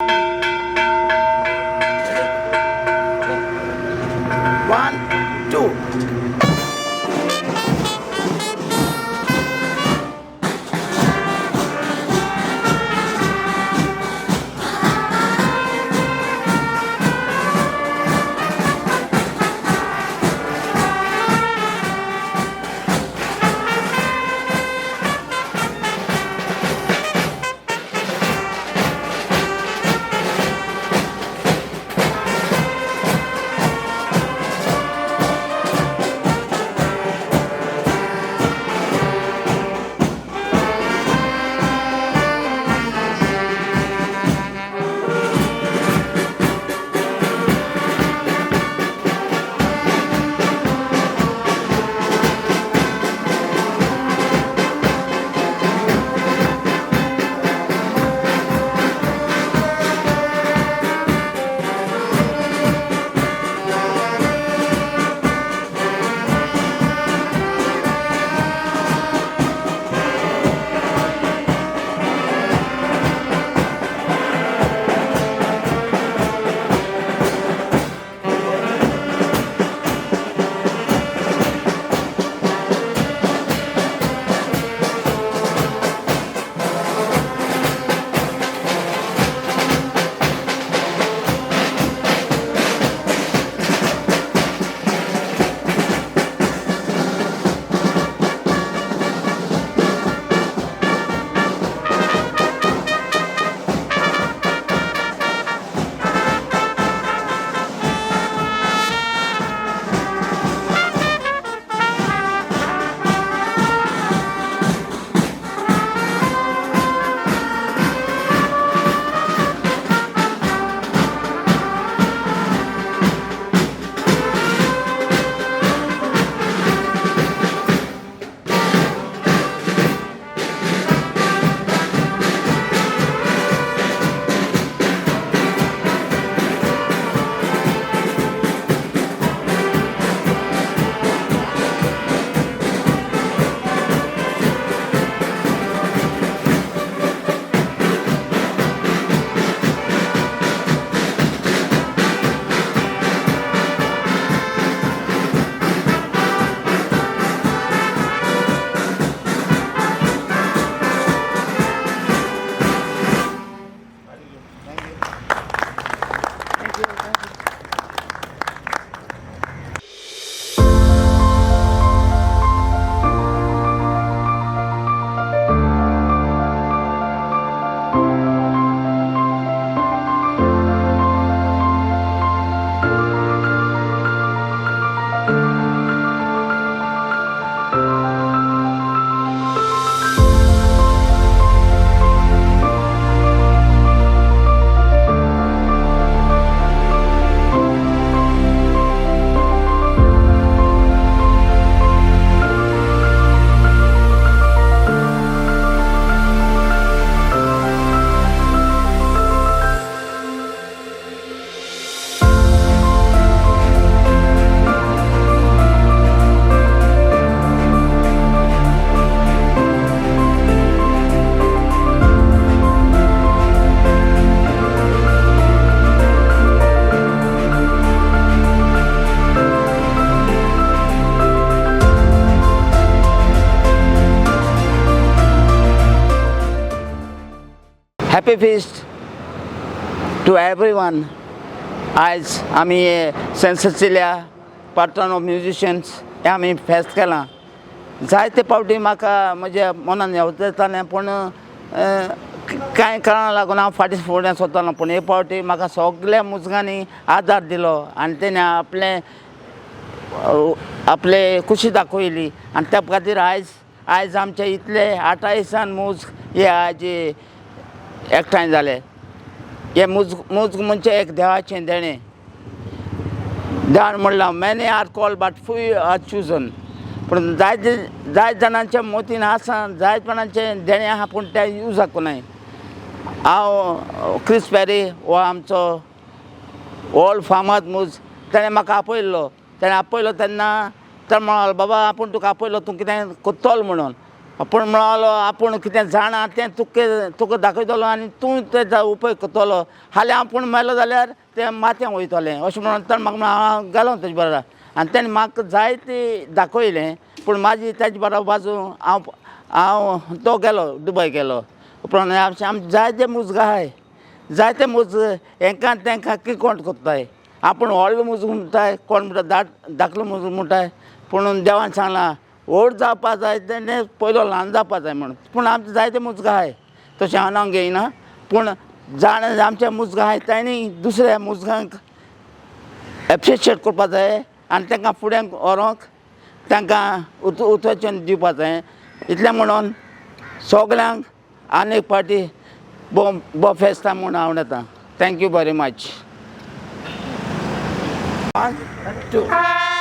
1, 2. Happy feast to everyone. आज आम्ही Saint Sicilia pattern of musicians हे आम्ही फेस्त केलां. जायते पावटी म्हाका म्हज्या मनान येवतालें पूण कांय कारणां लागून हांव फुडें सरतालों. पूण हे पावटी म्हाका सगळ्या मुजगांनी आदार दिलो आनी तेणें आपले खुशी दाखयली आनी त्या खातीर आयज आमचे इतले 28 मूज हे आज एकठांय जाले. हे मूज म्हणजे एक देवाचें देणें. देवान म्हणलां many are call but few are chosen. पूण जायत जाणांच्या मोतीन आसा, जायत जाणांचें देणें आहा पूण तें यूज जावंक. हांव क्रिस पेरी हो आमचो व्हड फामाद मूज ताणें म्हाका आपयल्लो तेन्ना तर म्हणालो बाबा आपूण तुका आपयलो तूं कितें कोत्तोल म्हणून. पूण म्हणालो आपूण कितें जाणा तें तुका दाखयतलो आनी तूं तेजो उपेग करतलो हाल्यार आपूण मेलो जाल्यार तें माथ्यां वयतलें अशें म्हणून तर म्हाका हांव गेलो तेजे बरोबर आनी तेणें म्हाका जायती दाखयलें पूण म्हाजी तेजे बरोबर बाजू हांव तो गेलो दुबय गेलो पूण आमचे जायते मुजग आहाय जायते मुजग हेंकां तेंकां किकोंट कोत्ताय आपूण व्हडलो मुजग म्हणटाय कोण म्हणटा धाकलो मुजग म्हणटाय पूण देवान सांगलां व्हड जावपा जाय तेणें पयलो ल्हान जावपा जाय म्हणून पूण आमचे जायते मुजग आहाय तशें हांव नांव घेयना पूण जाण आमचे मुजग आहाय तांणी दुसऱ्या मुजगांक एप्रिशिएट करपा जाय आनी तांकां फुडें व्हरोंक तांकां उत्तेजन दिवपा जाय इतलें म्हणून सगल्यांक आनी एक फावटी बो फेस्तां म्हूण हांव येता थँक्यू वेरी मच 1 2